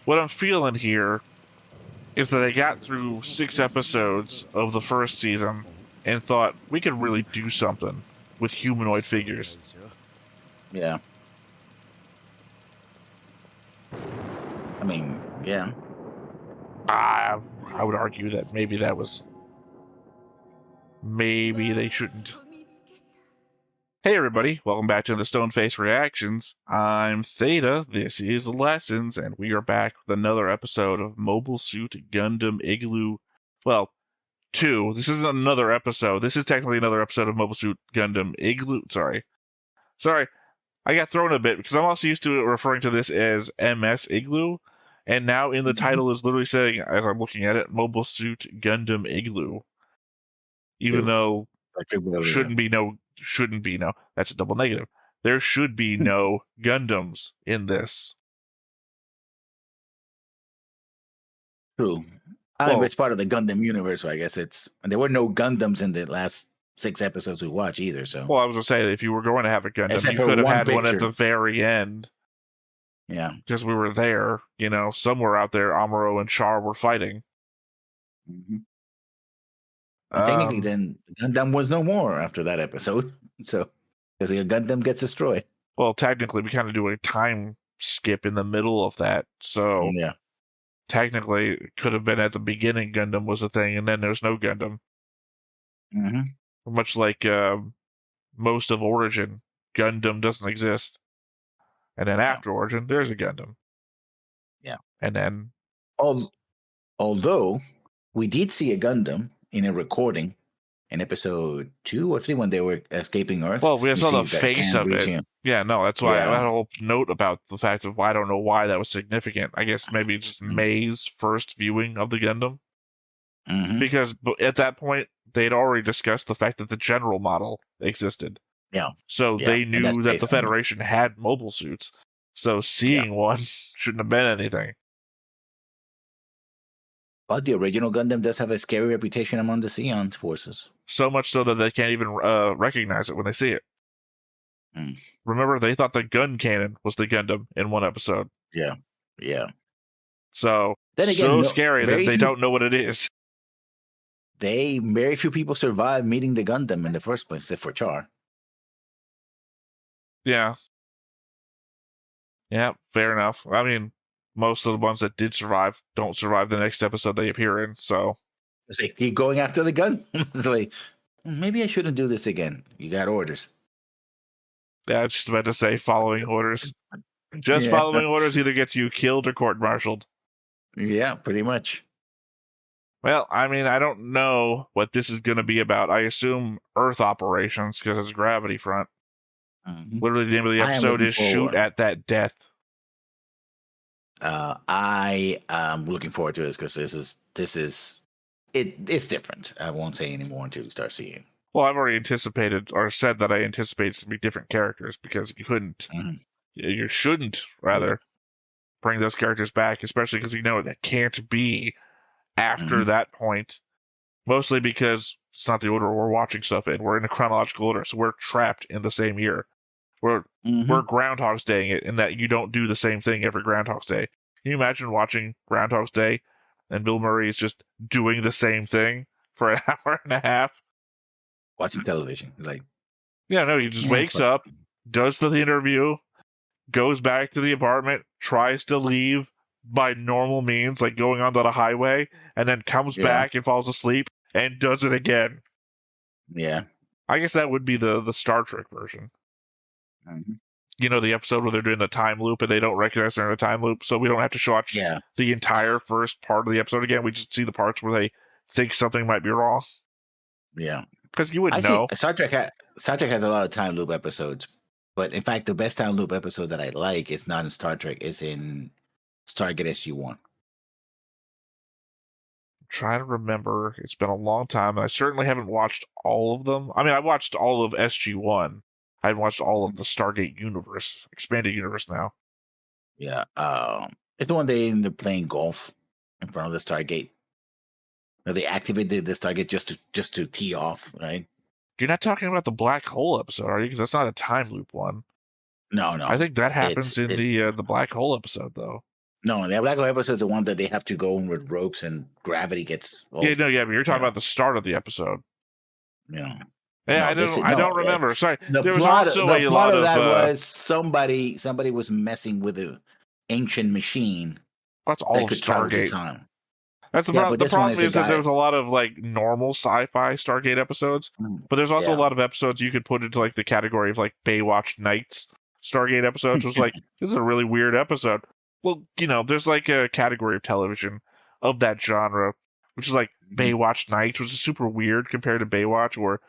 what I'm feeling here is that they got through 6 episodes of the first season and thought we could really do something with humanoid figures. Yeah. I mean, yeah. I would argue that maybe they shouldn't. Hey everybody, welcome back to the Stoneface Reactions. I'm Theta, this is Lessons, and we are back with another episode of Mobile Suit Gundam IGLOO. Well, 2. This isn't another episode. This is technically another episode of Mobile Suit Gundam IGLOO. Sorry. I got thrown a bit because I'm also used to referring to this as MS IGLOO, and now in the title is literally saying, as I'm looking at it, Mobile Suit Gundam IGLOO. Even though shouldn't be no, that's a double negative. There should be no Gundams in this. True. I mean, it's part of the Gundam universe, so I guess there were no Gundams in the last 6 episodes we watched either, so. Well, I was going to say, if you were going to have a Gundam, you could have had one at the very end. Yeah. Because we were there, somewhere out there, Amuro and Char were fighting. Mm-hmm. Technically, then Gundam was no more after that episode. So, because the Gundam gets destroyed. Well, technically, we kind of do a time skip in the middle of that. So, yeah. Technically, it could have been at the beginning Gundam was a thing, and then there's no Gundam. Mm-hmm. Much like most of Origin, Gundam doesn't exist. And then after Origin, there's a Gundam. Yeah. And then... Although, we did see a Gundam in a recording in episode 2 or 3 when they were escaping Earth. Well, we saw the face of it. Yeah, no, that's why I had a whole note about the fact of I don't know why that was significant. I guess maybe just May's first viewing of the Gundam. Mm-hmm. Because at that point, they'd already discussed the fact that the general model existed. Yeah. So they knew that the Federation had mobile suits. So seeing one shouldn't have been anything. But the original Gundam does have a scary reputation among the Zeon forces. So much so that they can't even recognize it when they see it. Mm. Remember, they thought the gun cannon was the Gundam in one episode. Yeah. So, then again, scary that they don't know what it is. Very few people survive meeting the Gundam in the first place, except for Char. Yeah. Yeah, fair enough. I mean, most of the ones that did survive don't survive the next episode they appear in, so... They keep going after the gun. It's like, maybe I shouldn't do this again. You got orders. Yeah, I was just about to say following orders. Following orders either gets you killed or court-martialed. Yeah, pretty much. Well, I mean, I don't know what this is going to be about. I assume Earth operations, because it's Gravity Front. Mm-hmm. Literally, the name of the episode is Shoot at That Death. I am looking forward to this because it's different. I won't say any more until we start seeing. Well, I've already anticipated or said that I anticipate it to be different characters because you shouldn't bring those characters back, especially because that can't be after that point. Mostly because it's not the order we're watching stuff in. We're in a chronological order, so we're trapped in the same year. We're Groundhog's Daying it in that you don't do the same thing every Groundhog's Day. Can you imagine watching Groundhog's Day and Bill Murray is just doing the same thing for an hour and a half? Watching television. Like, he just wakes up, does the interview, goes back to the apartment, tries to leave by normal means, like going onto the highway, and then comes back and falls asleep and does it again. Yeah. I guess that would be the Star Trek version. Mm-hmm. The episode where they're doing the time loop and they don't recognize they're in a time loop, so we don't have to watch the entire first part of the episode again. We just see the parts where they think something might be wrong. Yeah. Because you wouldn't know. Star Trek has a lot of time loop episodes, but in fact, the best time loop episode that I like is not in Star Trek, it's in Stargate SG-1. I'm trying to remember. It's been a long time. I certainly haven't watched all of them. I mean, I watched all of SG-1. I haven't watched all of the Stargate universe, expanded universe now. Yeah, it's the one they end up playing golf in front of the Stargate. They activated the Stargate just to tee off, right? You're not talking about the black hole episode, are you? Because that's not a time loop one. No. I think that happens in the black hole episode, though. No, the Black Hole episode is the one that they have to go with ropes and gravity gets. But you're talking about the start of the episode. You know. Yeah, No, I don't remember. Sorry, the there was plot, also the a plot lot of that of was somebody was messing with an ancient machine that's all that of could travel through Stargate. time. That's the problem. The problem is that there's a lot of like normal sci-fi Stargate episodes, but there's also a lot of episodes you could put into like the category of like Baywatch Nights Stargate episodes. Was like, this is a really weird episode. Well, there's like a category of television of that genre, which is like Baywatch Nights, which is super weird compared to Baywatch, where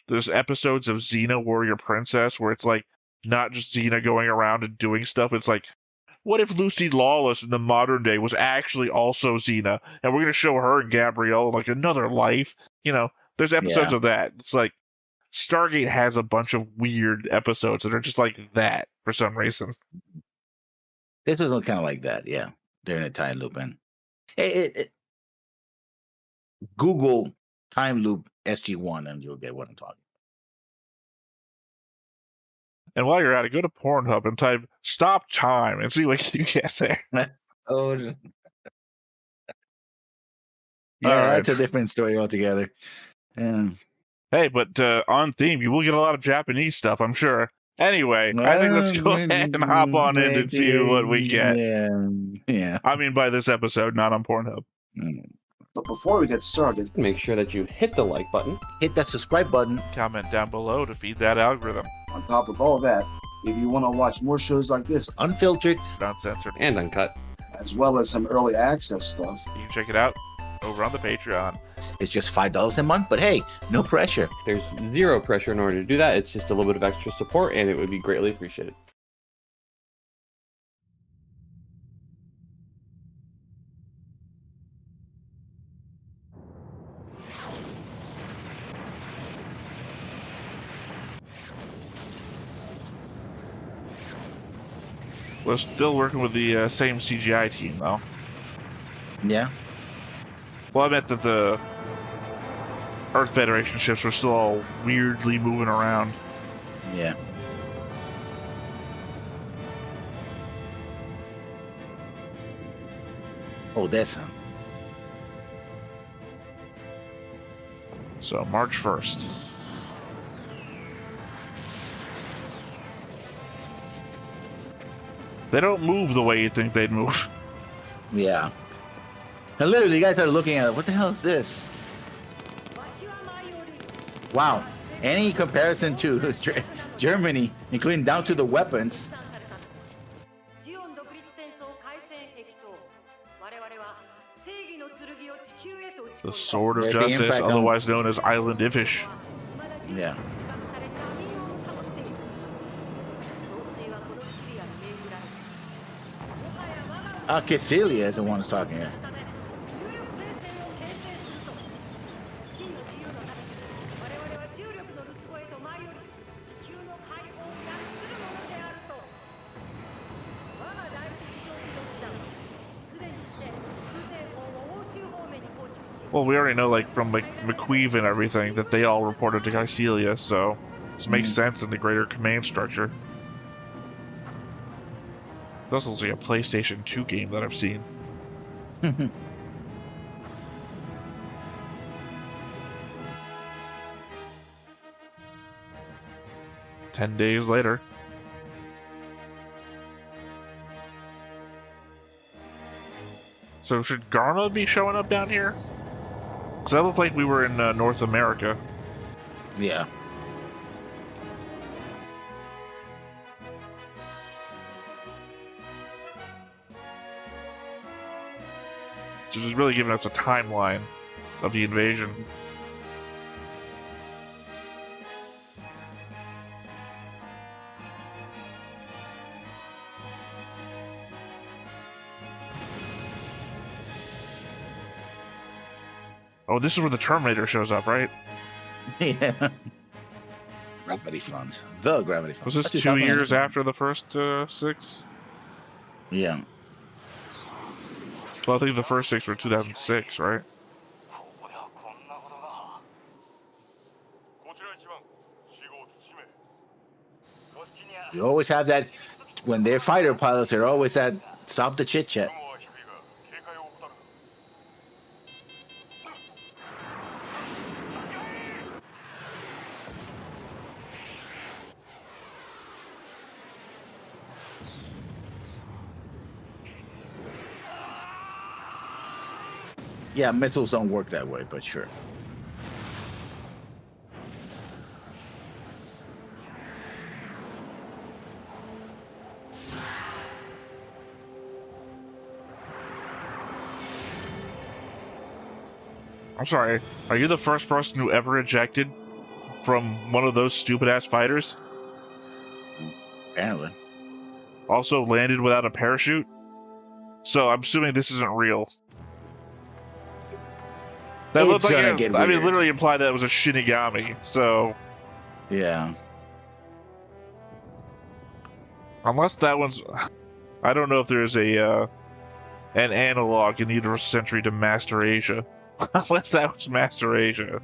there's episodes of Xena Warrior Princess where it's like not just Xena going around and doing stuff. It's like, what if Lucy Lawless in the modern day was actually also Xena, and we're going to show her and Gabrielle like another life? There's episodes of that. It's like Stargate has a bunch of weird episodes that are just like that for some reason. This was kind of like that, yeah. They're in a time loop, and Google time loop SG1, and you'll get what I'm talking about. And while you're at it, go to Pornhub and type "stop time" and see what you get there. Oh, yeah, that's a different story altogether. Hey, but on theme, you will get a lot of Japanese stuff, I'm sure. Anyway, I think let's go ahead and hop on in and see what we get. Yeah. I mean, by this episode, not on Pornhub. But before we get started, make sure that you hit the like button, hit that subscribe button, comment down below to feed that algorithm. On top of all that, if you want to watch more shows like this, unfiltered, uncensored, and uncut, as well as some early access stuff, you can check it out over on the Patreon. It's just $5 a month, but hey, no pressure. There's zero pressure in order to do that. It's just a little bit of extra support, and it would be greatly appreciated. We're still working with the same CGI team, though. Yeah. Well, I meant that the Earth Federation ships were still all weirdly moving around. Yeah. Odessa. So, March 1st. They don't move the way you think they'd move. Yeah. And literally, you guys are looking at it. What the hell is this? Wow. Any comparison to Germany, including down to the weapons. The Sword of Justice, otherwise known as Island Ifish. Yeah. Cassilia is the one who's talking here. Well, we already know, like, from like McQueeve and everything, that they all reported to Caecilia, so this makes sense in the greater command structure. This also looks like a PlayStation 2 game that I've seen. 10 days later. So should Garma be showing up down here? Because that looked like we were in North America. Yeah. So she's really giving us a timeline of the invasion. Oh, this is where the Terminator shows up, right? Yeah. Gravity Funds. The Gravity Funds. Was this 2 years after the first 6? Yeah. Well, I think the first 6 were 2006, right? You always have that, when they're fighter pilots, they're always at, stop the chit-chat. Yeah, missiles don't work that way, but sure. I'm sorry, are you the first person who ever ejected from one of those stupid-ass fighters? Apparently. Also landed without a parachute? So I'm assuming this isn't real. That looks like literally implied that it was a Shinigami, so... Yeah. Unless that one's... I don't know if there's an analog in the Universal Century to Master Asia. Unless that was Master Asia.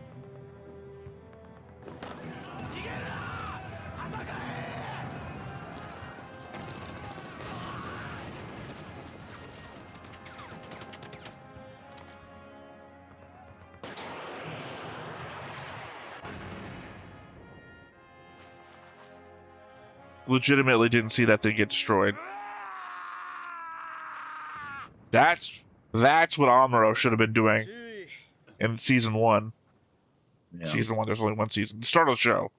Legitimately didn't see that thing get destroyed. That's what Amuro should have been doing in season 1. Yeah. Season 1, there's only one season. The start of the show.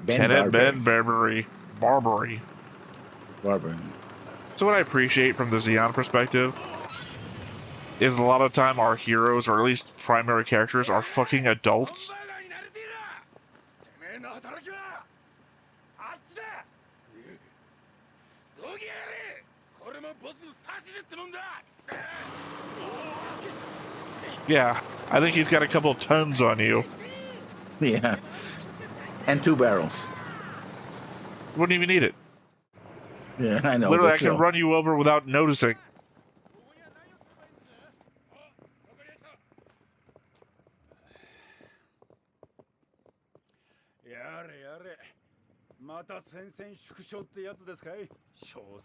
Tenet Ben Barbary. So what I appreciate from the Xeon perspective is a lot of time our heroes, or at least primary characters, are fucking adults. Yeah, I think he's got a couple of tons on you. Yeah. And 2 barrels. Wouldn't even need it. Yeah, I know. Literally, I can run you over without noticing.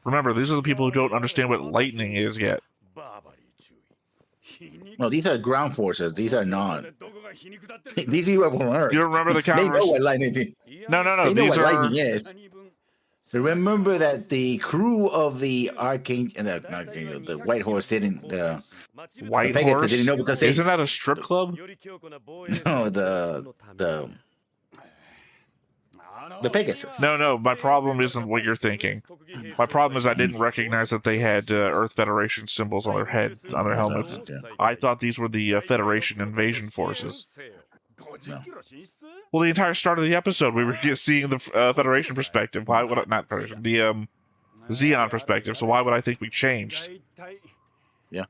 Remember, these are the people who don't understand what lightning is yet. No, these are ground forces. These are not. These people will learn. You remember the They know conversation? what lightning is. No. They know These what are lightning is. So remember that the crew of the the White Horse didn't. White Pegasus Horse. didn't know because they, Isn't that a strip club? no, the Pegasus. No. My problem isn't what you're thinking. My problem is I didn't recognize that they had Earth Federation symbols on their head, on their helmets. I thought these were the Federation invasion forces. No. Well, the entire start of the episode, we were seeing the Federation perspective. Why would I, not Federation, the Xeon perspective? So why would I think we changed? Yeah.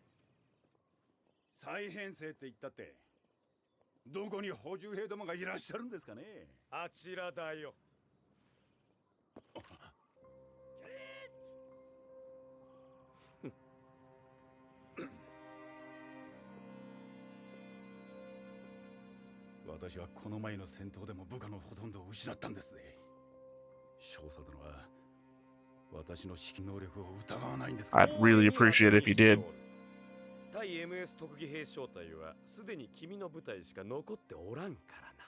I'd really appreciate it if you did. 対 MS 特技兵小隊はすでに君の部隊しか残っておらんからな。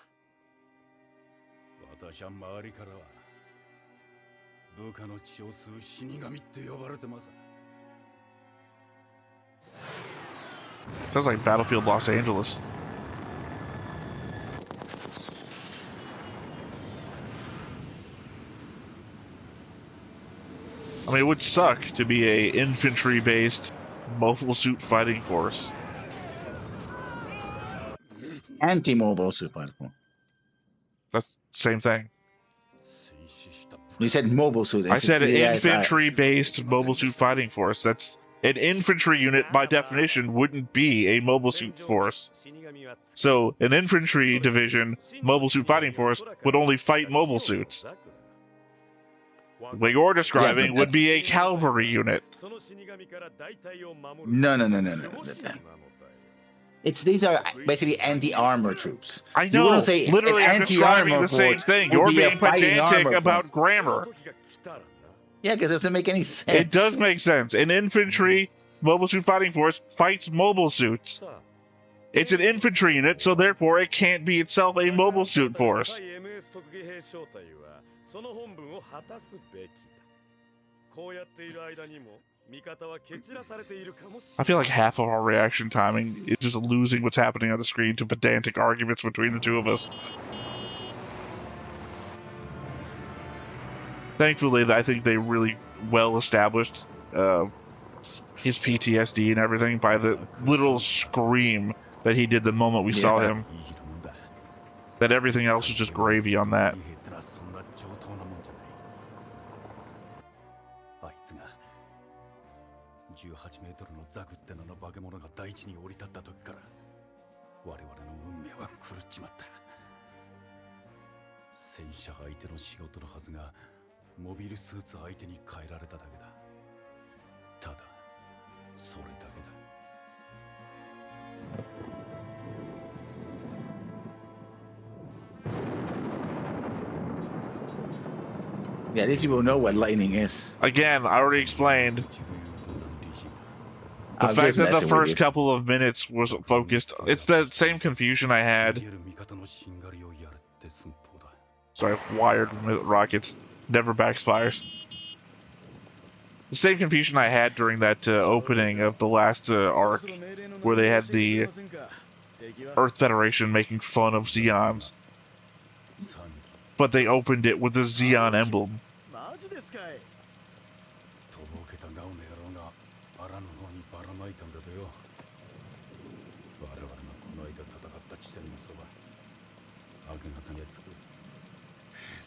私は周りからは部下の血を吸う死神って呼ばれてます。 Sounds like Battlefield Los Angeles. I mean, it would suck to be a infantry-based mobile suit fighting force. Anti-mobile suit fighting force. That's the same thing. You said mobile suit. I said an infantry-based mobile suit fighting force. That's an infantry unit, by definition, wouldn't be a mobile suit force. So, an infantry division, mobile suit fighting force, would only fight mobile suits. What you're describing would be a cavalry unit. No. These are basically anti-armor troops. I know. Literally, I'm describing the same thing. You're being pedantic about grammar. Yeah, because it doesn't make any sense. It does make sense. An infantry mobile suit fighting force fights mobile suits. It's an infantry unit, so therefore it can't be itself a mobile suit force. EMS 特技兵小隊はその本分を果たすべきだ。こうやっている間にも味方は蹴散らされているかもし I れ feel ない。 like half of our reaction timing is just losing what's happening on the screen to pedantic arguments between the two of us. Thankfully, I think they really well established his PTSD and everything by the little scream that he did the moment we saw him. That everything else was just gravy on that. 18メートルのザグって名の化け物が大地に降り立った時から我々の運命は狂っちまった。戦車相手の仕事のはずがモビルスーツ相手に変えられただけだ。ただそれだけだ。 Yeah, at least you will know what lightning is. Again, I already explained. The I'm fact just that the messing with first you. couple of minutes was focused, it's the same confusion I had. Sorry, wired with rockets. Never backfires. The same confusion I had during that opening of the last arc, where they had the Earth Federation making fun of Zeons. But they opened it with a Zeon emblem.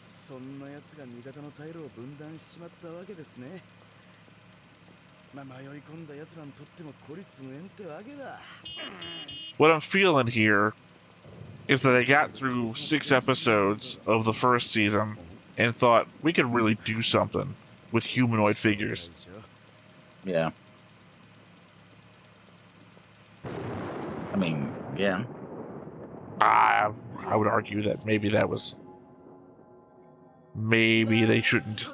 そんな奴が味方の退路を分断しちまったわけですね。まあ迷い込んだ奴らにとっても孤立無縁ってわけだ。 What I'm feeling here is that they got through 6 episodes of the first season and thought we could really do something with humanoid figures. Yeah. I mean, yeah. I would argue that maybe that was... Maybe they shouldn't.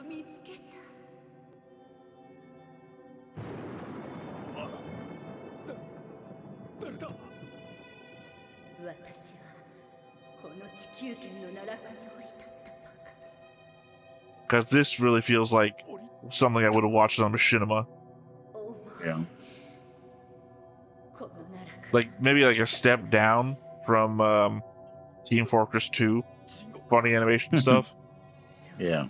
Because this really feels like something I would have watched on Machinima. Yeah. Like, maybe like a step down from Team Fortress 2. Funny animation stuff. Yeah.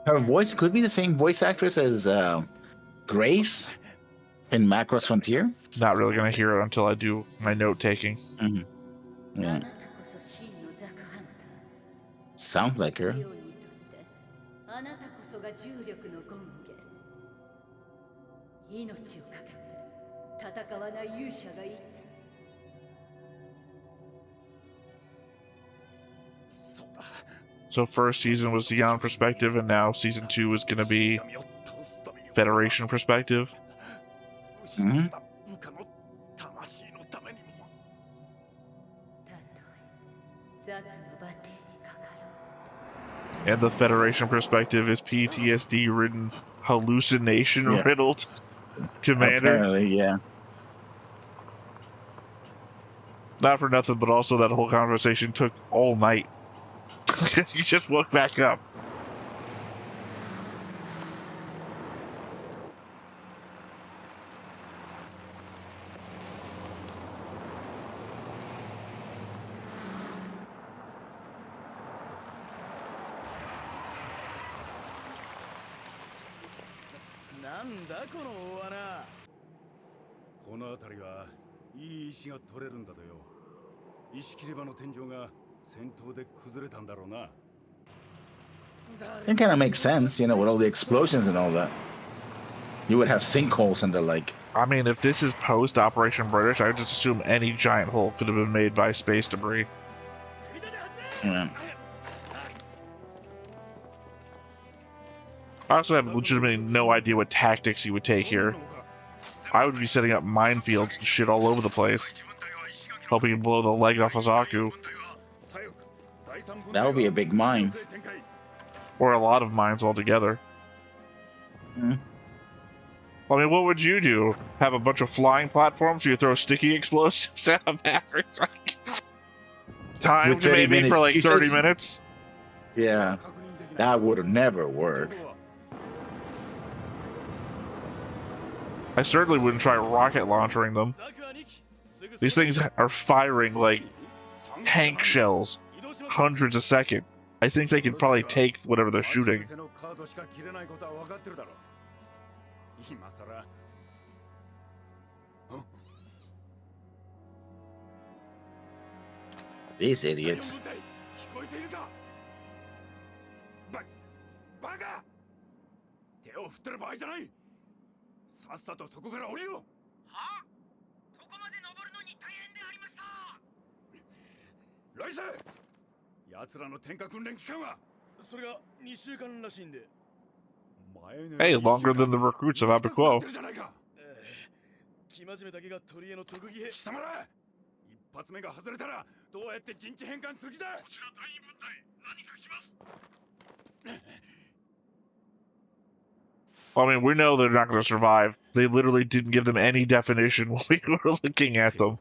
Her voice could be the same voice actress as Grace in Macross Frontier. Not really going to hear it until I do my note taking. Mm-hmm. Yeah. Sounds like her. So first season was Zeon perspective, and now season 2 is going to be Federation perspective. Mm-hmm. And the Federation perspective is PTSD-ridden, hallucination-riddled commander. Apparently, yeah. Not for nothing, but also that whole conversation took all night. You just woke back up. It kind of makes sense, you know, with all the explosions and all that. You would have sinkholes and the like. I mean, if this is post-Operation British, I would just assume any giant hole could have been made by space debris. Yeah. I also have legitimately no idea what tactics he would take here. I would be setting up minefields and shit all over the place, hoping to blow the leg off of Zaku. That would be a big mine. Or a lot of mines altogether. Mm. I mean, what would you do? Have a bunch of flying platforms where you throw sticky explosives at them? Time With 30 maybe for like minutes 30 pieces? minutes? Yeah, that would have never worked. I certainly wouldn't try rocket launchering them. These things are firing like tank shells, hundreds a second. I think they can probably take whatever they're shooting. These idiots. 手を振ってる場合じゃない。さっさとそこから降りよう。はあ？ここまで登るのに大変でありました。来世。奴らの点火訓練期間はそれが2週間らしいんで。Hey, longer than the recruits of IGLOO. 生真面目だけが鳥への特技。貴様ら。一発目が外れたらどうやって陣地変換する気だ。こちら隊員分隊何かします。 I mean, we know they're not going to survive. They literally didn't give them any definition when we were looking at them.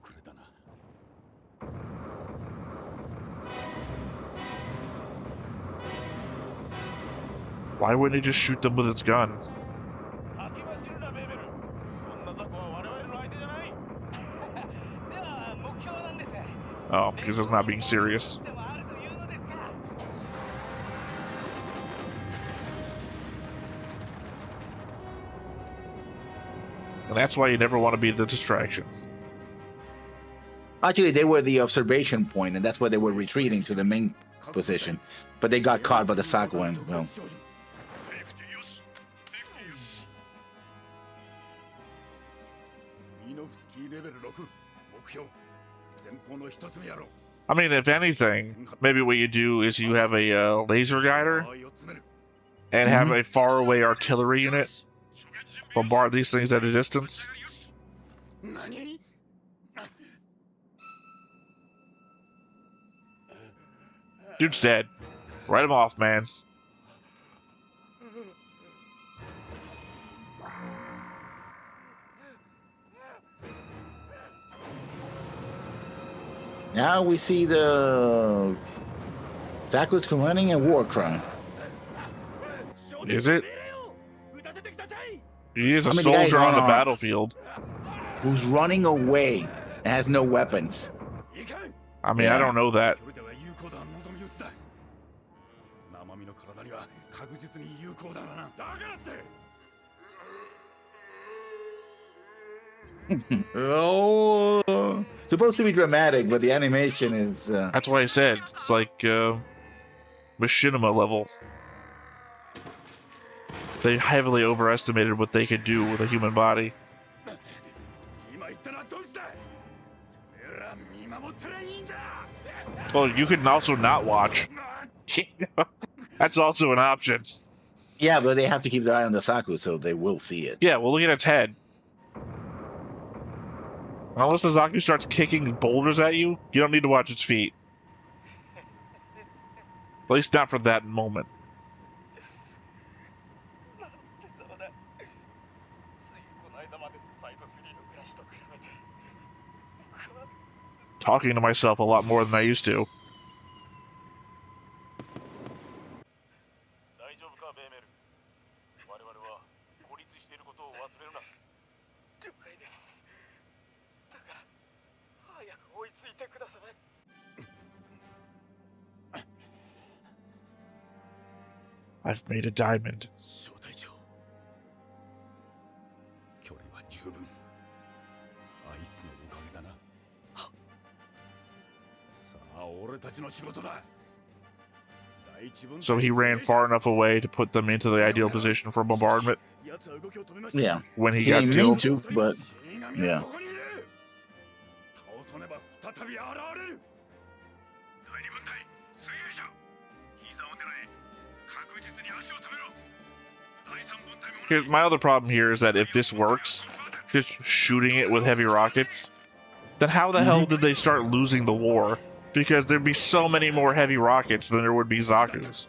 Why wouldn't he just shoot them with its gun? Oh, because it's not being serious. And that's why you never want to be the distraction. Actually, they were the observation point, and that's why they were retreating to the main position. But they got caught by the Saku and well. I mean, if anything, maybe what you do is you have a laser guider and have a faraway artillery unit bombard these things at a distance. Dude's dead. Write him off, man. Now we see the Saku's committing a war crime. Is it? He is a soldier on the battlefield. Who's running away and has no weapons. I mean, I don't know that. Oh, supposed to be dramatic, but the animation is. That's why I said it's like machinima level. They heavily overestimated what they could do with a human body. Well, you can also not watch. That's also an option. Yeah, but they have to keep their eye on the Saku, so they will see it. Yeah, well, look at its head. Unless the Zaku starts kicking boulders at you, you don't need to watch its feet. At least not for that moment. Talking to myself a lot more than I used to. I've made a diamond. So he ran far enough away to put them into the ideal position for bombardment. Yeah. When he He got didn't mean killed. to, but yeah. Here's my other problem here is that if this works, just shooting it with heavy rockets, then how the hell did they start losing the war? Because there'd be so many more heavy rockets than there would be Zaku's.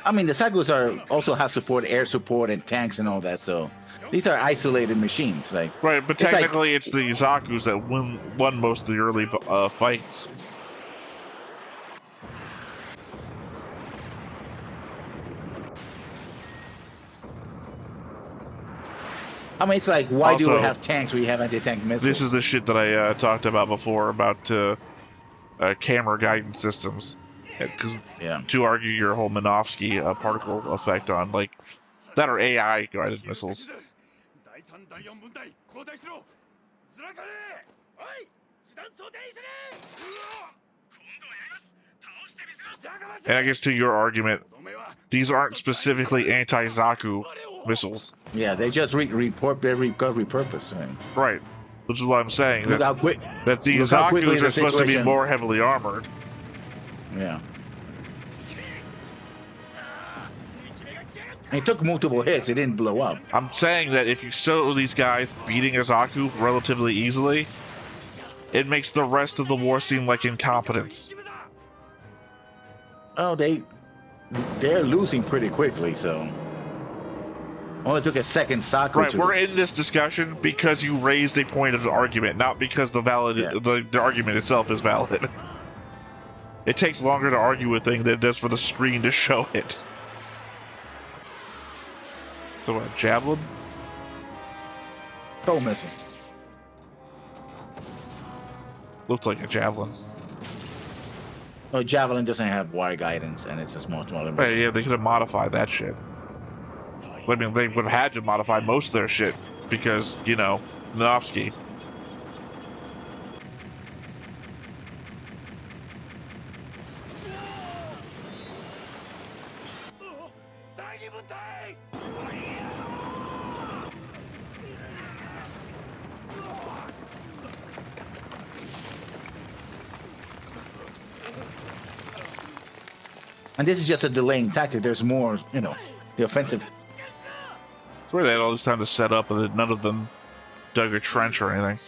I mean, the Zakus are also have support, air support, and tanks and all that. So these are isolated machines. Like Right, but it's like- technically it's the Zaku's that won most of the early fights. I mean, it's like, why do we Also, have tanks when you have anti-tank missiles? This is the shit that I talked about before about camera guidance systems. Because yeah. to argue your whole Minovsky particle effect on, like, that are AI guided missiles. And I guess to your argument, these aren't specifically anti-Zaku missiles. Yeah, they just repurposed. Right? Right. Which is what I'm saying. Look That, how quick. that these look how quickly Zakus the are supposed to be situation- more heavily armored. Yeah. And it took multiple hits. It didn't blow up. I'm saying that if you show these guys beating a Zaku relatively easily, it makes the rest of the war seem like incompetence. Oh, they're losing pretty quickly. So only took a second Zaku. Right, we're in this discussion because you raised a point of the argument, not because the argument itself is valid. It takes longer to argue a thing than it does for the screen to show it. So what, javelin? Cold missile. Looks like a javelin. Oh, Javelin doesn't have wire guidance, and it's a smaller Right, missile. yeah, they could have modified that shit. I mean, they would have had to modify most of their shit because, you know, Minovsky. And this is just a delaying tactic. There's more, the offensive. It's where they had all this time to set up, and then none of them dug a trench or anything.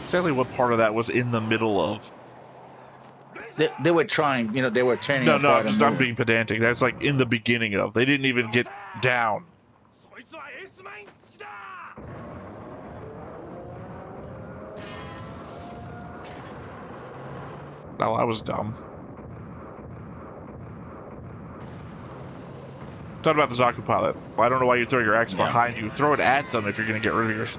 Exactly what part of that was in the middle of? They were trying, they were training. No, apart and I'm moving. being pedantic. That's like in the beginning of. They didn't even get down. No, I was dumb. Talking about the Zaku pilot. Well, I don't know why you throw your axe behind you. Throw it at them if you're going to get rid of yours.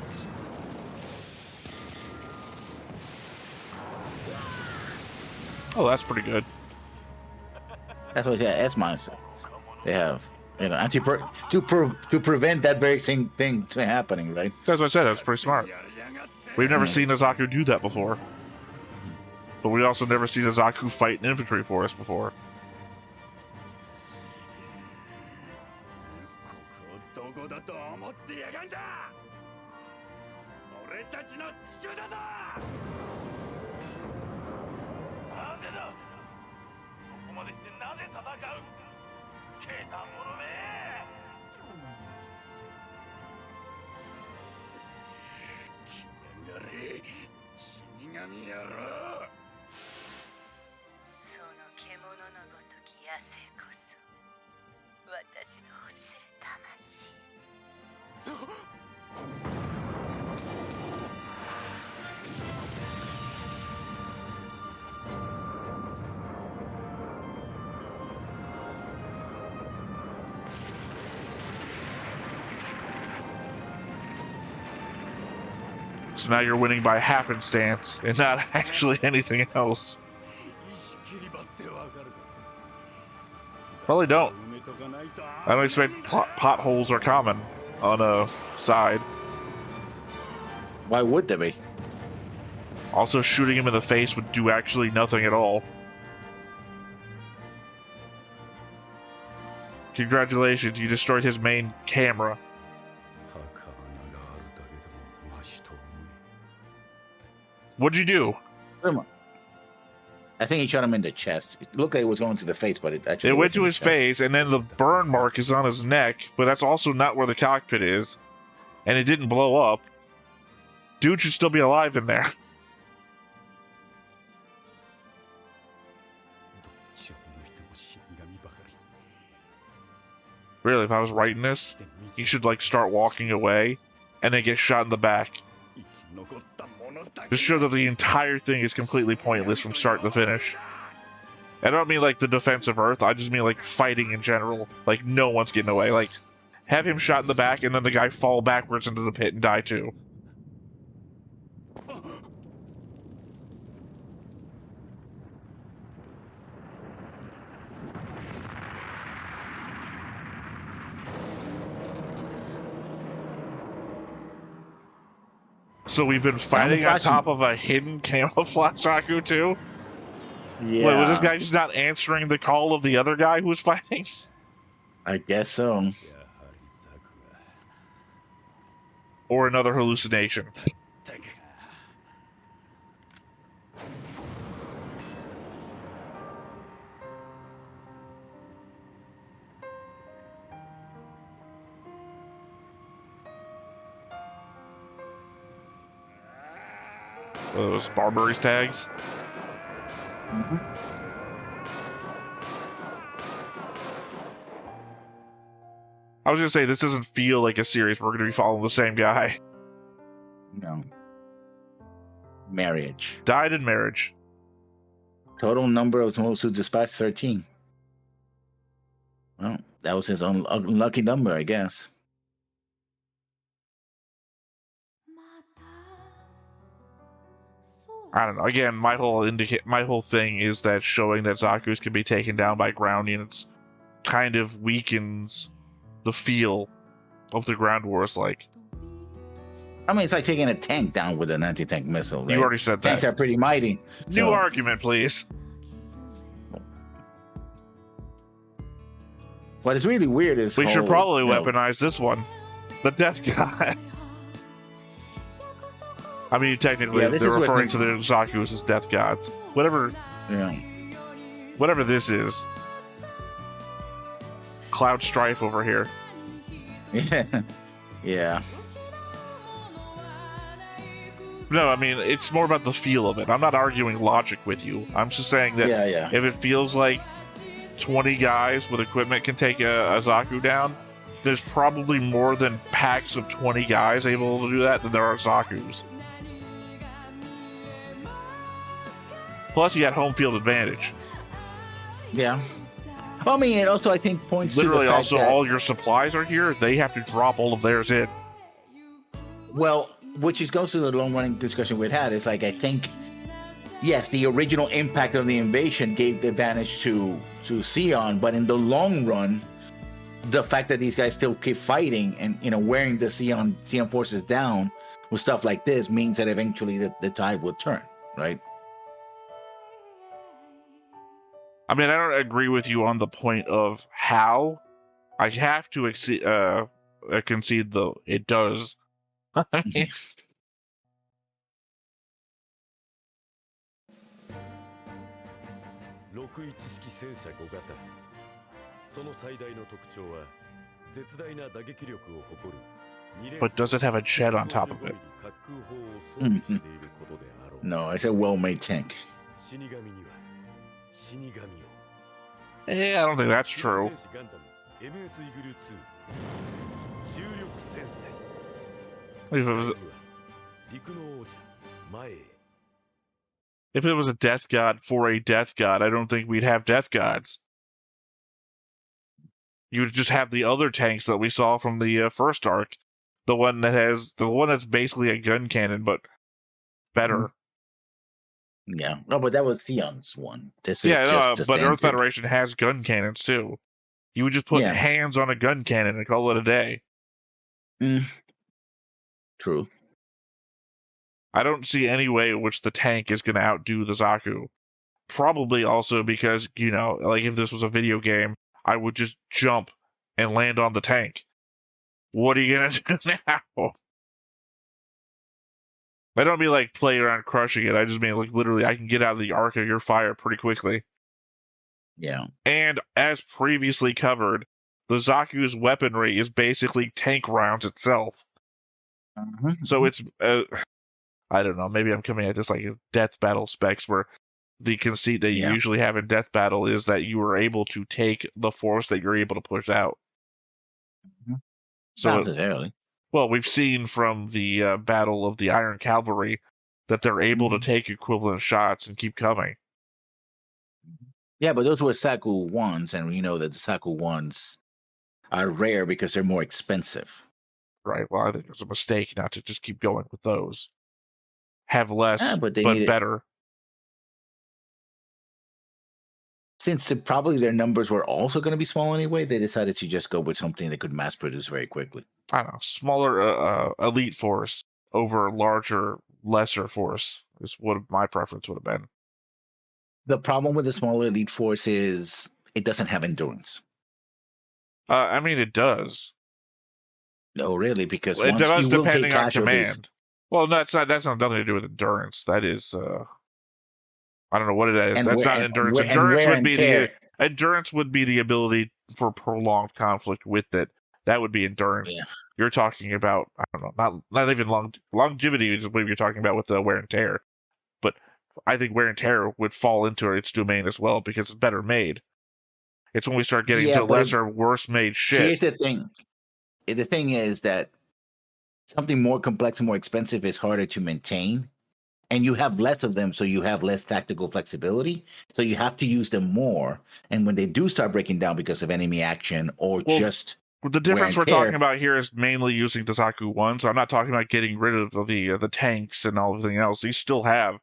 Oh, that's pretty good. That's what S minus. They have, to prevent that very same thing to happening, right? That's what I said. That's pretty smart. We've never seen a Zaku do that before. But we also never seen a Zaku fight an infantry force before. So now you're winning by happenstance and not actually anything else. Probably don't. I don't expect potholes are common on a side. Why would they be? Also, shooting him in the face would do actually nothing at all. Congratulations, you destroyed his main camera. What'd you do? I think he shot him in the chest. It looked like it was going to the face, but it actually It went was in to the his chest. face, and then the burn mark is on his neck, but that's also not where the cockpit is. And it didn't blow up. Dude should still be alive in there. Really, if I was writing this, he should, like, start walking away, and then get shot in the back. Just show that the entire thing is completely pointless from start to finish. I don't mean, like, the defensive Earth, I just mean, like, fighting in general. Like, no one's getting away. Like, have him shot in the back, and then the guy fall backwards into the pit and die too. So we've been fighting on top of a hidden camouflage Zaku too? Yeah. Wait, was this guy just not answering the call of the other guy who was fighting? I guess so. Or another hallucination? Those Barberry's tags? I was gonna say, this doesn't feel like a series we're gonna be following the same guy. No. Marriage. Died in marriage. Total number of mobile suits dispatched 13. Well, that was his unlucky number, I guess. I don't know. Again, my whole thing is that showing that Zaku's can be taken down by ground units kind of weakens the feel of the ground wars. Like, I mean, it's like taking a tank down with an anti-tank missile. Right? You already said that. Tanks are pretty mighty. New argument, please. What is really weird is we should probably weaponize this one, the Death God. I mean, technically, they're referring to the Zaku's as Death Gods. Whatever. Yeah. Whatever this is. Cloud Strife over here. Yeah. Yeah. No, I mean, it's more about the feel of it. I'm not arguing logic with you. I'm just saying that if it feels like 20 guys with equipment can take a Zaku down, there's probably more than packs of 20 guys able to do that than there are Zakus. Plus, you got home field advantage. Yeah. I mean, it also, I think, points literally to the fact also that, all your supplies are here. They have to drop all of theirs in. Well, which is goes to the long-running discussion we've had. Is like, I think, yes, the original impact of the invasion gave the advantage to Sion, but in the long run, the fact that these guys still keep fighting and wearing the Sion forces down with stuff like this means that eventually the tide will turn, right? I mean, I don't agree with you on the point of how. I have to concede, though, it does. I mean, 61式戦車5型。その最大の特徴は絶大な打撃力を誇る But does it have a jet on top of it? No, it's a well-made tank. I don't think that's true. If it was a death god for a death god, I don't think we'd have death gods. You would just have the other tanks that we saw from the first arc. The one that's basically a gun cannon, but better. Yeah, no, but that was Sion's one. This is just but Earth Federation has gun cannons too. You would just put hands on a gun cannon and call it a day. True. I don't see any way in which the tank is going to outdo the Zaku. Probably also because, like if this was a video game, I would just jump and land on the tank. What are you going to do now? I don't mean like play around crushing it. I just mean like literally I can get out of the arc of your fire pretty quickly. Yeah. And as previously covered, the Zaku's weaponry is basically tank rounds itself. So it's, I don't know, maybe I'm coming at this like death battle specs where the conceit that you usually have in death battle is that you are able to take the force that you're able to push out. So, not necessarily. Well, we've seen from the Battle of the Iron Cavalry that they're able to take equivalent shots and keep coming. Yeah, but those were Saku ones, and we know that the Saku ones are rare because they're more expensive. Right. Well, I think it's a mistake not to just keep going with those. Have less, but better. Since probably their numbers were also going to be small anyway, they decided to just go with something they could mass produce very quickly. I don't know. Smaller elite force over larger, lesser force is what my preference would have been. The problem with the smaller elite force is it doesn't have endurance. I mean, it does. No, really, because It does you will take depending on casualties. command. Well, that's not nothing to do with endurance. That is, I don't know what it is. And That's not endurance. Endurance would be the ability for prolonged conflict with it. That would be endurance. Yeah. You're talking about, I don't know, not even longevity is what you're talking about with the wear and tear. But I think wear and tear would fall into its domain as well because it's better made. It's when we start getting to lesser, worse made shit. Here's the thing. The thing is that something more complex and more expensive is harder to maintain. And you have less of them, so you have less tactical flexibility. So you have to use them more. And when they do start breaking down because of enemy action or just the difference we're talking about here is mainly using the Zaku 1. So I'm not talking about getting rid of the tanks and all everything else. You still have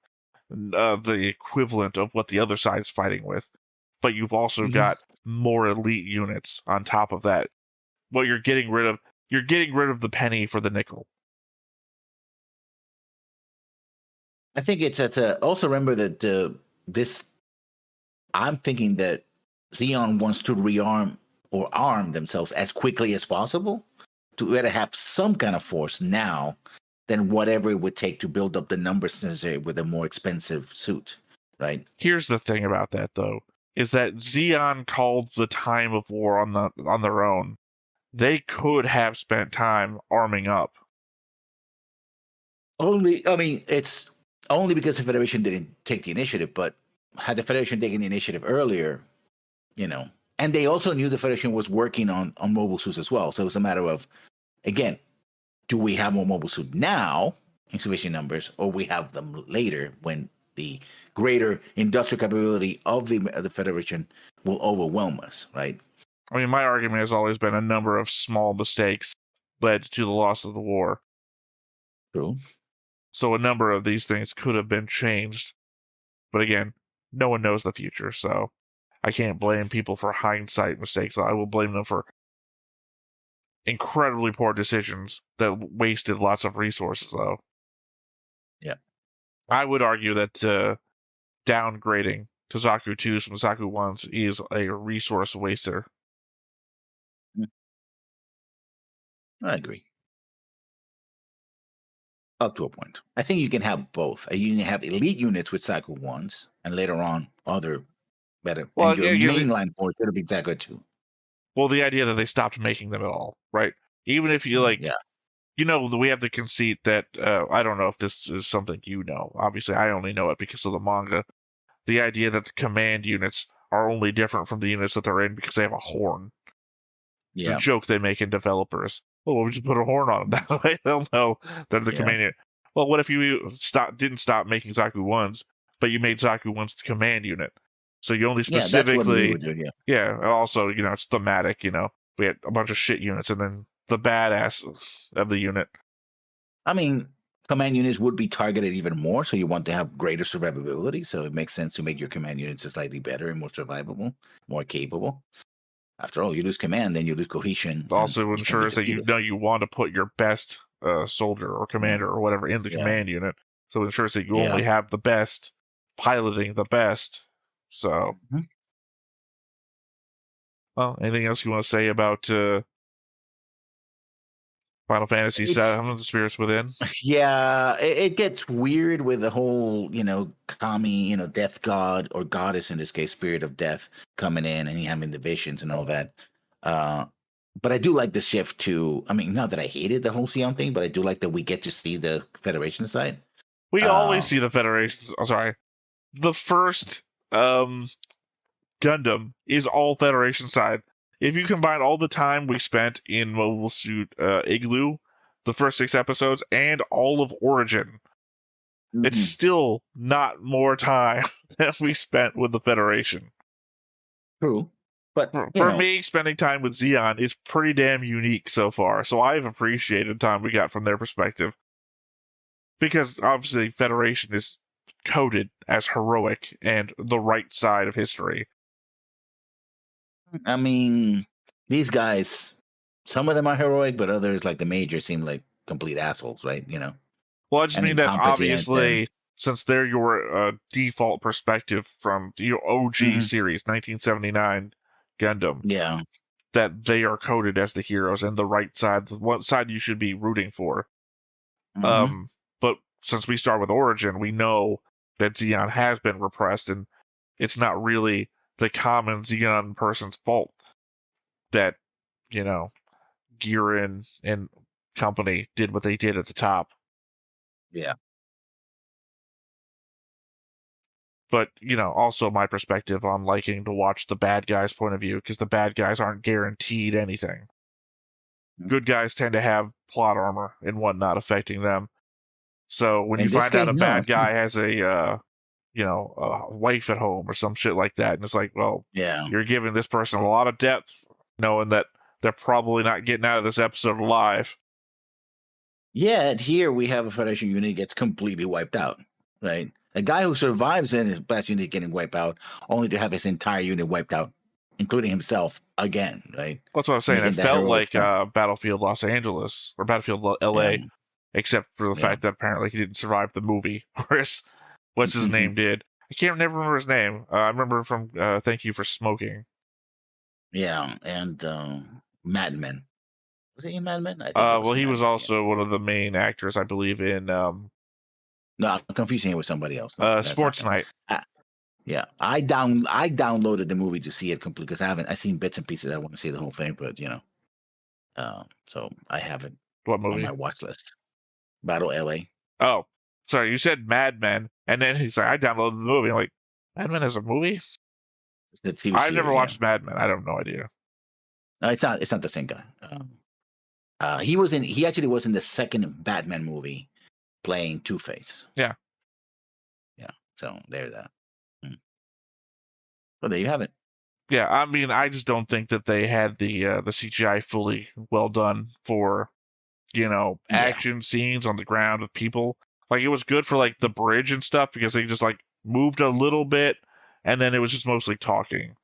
the equivalent of what the other side's fighting with. But you've also got more elite units on top of that. What you're getting rid of the penny for the nickel. I think it's also remember that I'm thinking that Zeon wants to rearm or arm themselves as quickly as possible to better have some kind of force now than whatever it would take to build up the numbers necessary with a more expensive suit, right? Here's the thing about that, though, is that Zeon called the time of war on their own. They could have spent time arming up. It's only because the Federation didn't take the initiative, but had the Federation taken the initiative earlier, and they also knew the Federation was working on mobile suits as well. So it was a matter of, again, do we have more mobile suits now in sufficient numbers, or we have them later when the greater industrial capability of the Federation will overwhelm us, right? I mean, my argument has always been a number of small mistakes led to the loss of the war. True. So a number of these things could have been changed. But again, no one knows the future, so I can't blame people for hindsight mistakes. I will blame them for incredibly poor decisions that wasted lots of resources, though. Yeah. I would argue that downgrading to Zaku 2s from Zaku 1s is a resource waster. I agree. Up to a point. I think you can have both. You can have elite units with Saku 1s, and later on, other better. Well, and your mainline force could be Zaku 2. Well, the idea that they stopped making them at all, right? Even if you we have the conceit that, I don't know if this is something you know. Obviously, I only know it because of the manga. The idea that the command units are only different from the units that they're in because they have a horn. Yeah. It's a joke they make in developers. Well, we just put a horn on them. That way they'll know they're the command unit. Well, what if you didn't stop making Zaku 1s, but you made Zaku 1s the command unit? So you only specifically... and also, it's thematic, We had a bunch of shit units and then the badass of the unit. I mean, command units would be targeted even more, so you want to have greater survivability, so it makes sense to make your command units slightly better and more survivable, more capable. After all, you lose command, then you lose cohesion. Also ensures that you want to put your best soldier or commander or whatever in the command unit. So it ensures that you only have the best piloting the best. So, well, anything else you want to say about Final Fantasy VII, The Spirits Within. Yeah, it gets weird with the whole, kami, death god or goddess in this case, spirit of death coming in and having the visions and all that. But I do like the shift to, not that I hated the whole Sion thing, but I do like that we get to see the Federation side. We always see the Federation. Oh, sorry. The first Gundam is all Federation side. If you combine all the time we spent in Mobile Suit IGLOO, the first 6 episodes, and all of Origin, it's still not more time than we spent with the Federation. True. But for me, spending time with Zeon is pretty damn unique so far, so I've appreciated the time we got from their perspective. Because obviously Federation is coded as heroic and the right side of history. These guys, some of them are heroic, but others, like the Major, seem like complete assholes, right? Well, I just mean that obviously, since they're your default perspective from your OG series, 1979 Gundam, that they are coded as the heroes and the right side, the one side you should be rooting for. But since we start with Origin, we know that Zeon has been repressed, and it's not really the common Zeon person's fault that, Girin and company did what they did at the top. Yeah. But, also my perspective on liking to watch the bad guys' point of view, because the bad guys aren't guaranteed anything. Good guys tend to have plot armor and whatnot affecting them. So when you find out a bad guy has a wife at home or some shit like that, and it's like, well, you're giving this person a lot of depth, knowing that they're probably not getting out of this episode alive. Yeah, here we have a Federation unit gets completely wiped out, right? A guy who survives in his best unit getting wiped out, only to have his entire unit wiped out, including himself again, right? That's what I'm saying. It felt like Battlefield Los Angeles or Battlefield LA, except for the fact that apparently he didn't survive the movie, whereas what's his name did. I can't never remember his name. I remember from Thank You for Smoking. Yeah, and Mad Men. Was he in Mad Men? Well, he was also one of the main actors, I believe, in... no, I'm confusing it with somebody else. Sports Night. Yeah, I downloaded the movie to see it complete because I've seen bits and pieces. I want to see the whole thing, but so I haven't. What movie? On my watch list? Battle LA. Oh, sorry, you said Mad Men, and then he's like, I downloaded the movie. I'm like, Mad Men is a movie? I've never watched Mad Men. I have no idea. No, it's not the same guy. He actually was in the second Batman movie playing Two-Face. Yeah. So there's that. Well, there you have it. Yeah, I just don't think that they had the CGI fully well done for, action scenes on the ground with people. Like, it was good for, like, the bridge and stuff because they just, like, moved a little bit and then it was just mostly talking.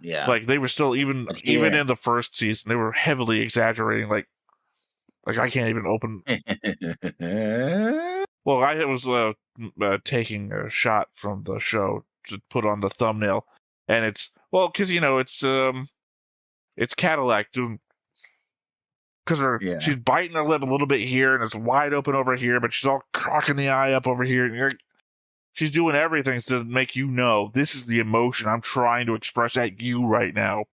Yeah. Like, they were still, even in the first season, they were heavily exaggerating, like I can't even open... Well, I was taking a shot from the show to put on the thumbnail, and it's... Well, because, it's Cadillac doing... Because she's biting her lip a little bit here, and it's wide open over here, but she's all crocking the eye up over here, and she's doing everything to make you know this is the emotion I'm trying to express at you right now.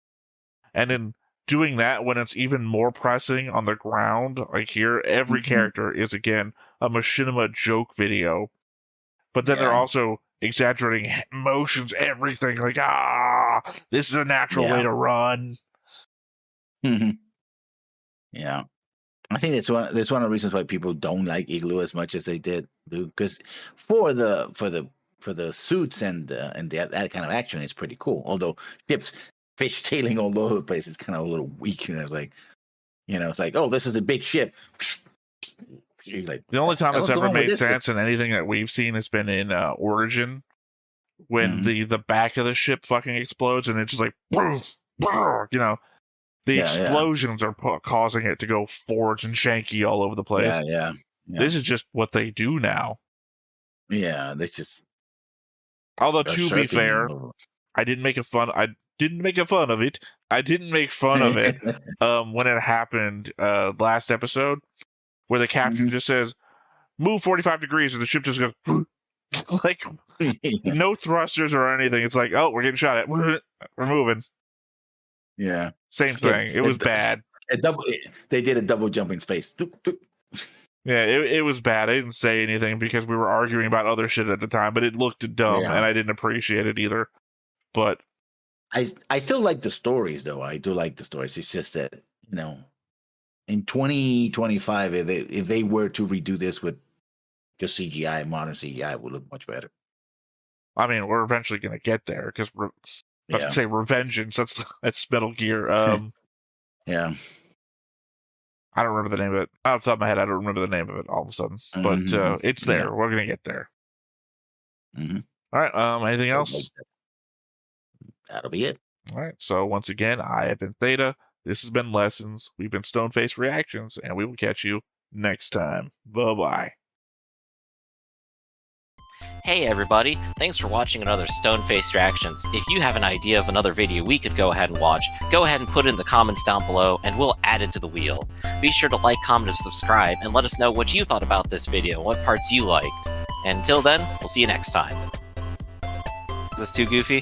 And then doing that when it's even more pressing on the ground, like here, every character is, again, a machinima joke video. But then they're also exaggerating emotions, everything, like, this is a natural way to run. Yeah. I think that's one of the reasons why people don't like IGLOO as much as they did, because for the suits and that kind of action is pretty cool. Although ships fishtailing all over the place is kind of a little weak, like, it's like, oh, this is a big ship. Like, the only time it's ever made sense in anything that we've seen has been in Origin, when the back of the ship fucking explodes and it's just like, the explosions are causing it to go forged and shanky all over the place. Yeah. This is just what they do now. Yeah, they just... Although, to be fair, I didn't make a fun... didn't make a fun of it. I didn't make fun of it when it happened last episode, where the captain just says, "Move 45 degrees," and the ship just goes like no thrusters or anything. It's like, oh, we're getting shot at. We're moving. Yeah. Same thing. It was bad. They did a double jump in space. Yeah, it was bad. I didn't say anything because we were arguing about other shit at the time, but it looked dumb, and I didn't appreciate it either. But I still like the stories, though. I do like the stories. It's just that, you know, in 2025, if they were to redo this with just CGI, modern CGI, it would look much better. I mean, we're eventually going to get there because I was going to say Revengeance. That's Metal Gear. Yeah. I don't remember the name of it. Off the top of my head, I don't remember the name of it all of a sudden. But it's there. We're going to get there. Mm-hmm. All right. Anything else? That'll be it. All right. So once again, I have been Theta. This has been Lessons. We've been Stoneface Reactions, and we will catch you next time. Bye-bye. Hey everybody, thanks for watching another Stoneface Reactions. If you have an idea of another video we could go ahead and watch, go ahead and put it in the comments down below and we'll add it to the wheel. Be sure to like, comment, and subscribe, and let us know what you thought about this video, what parts you liked. And until then, we'll see you next time. Is this too goofy?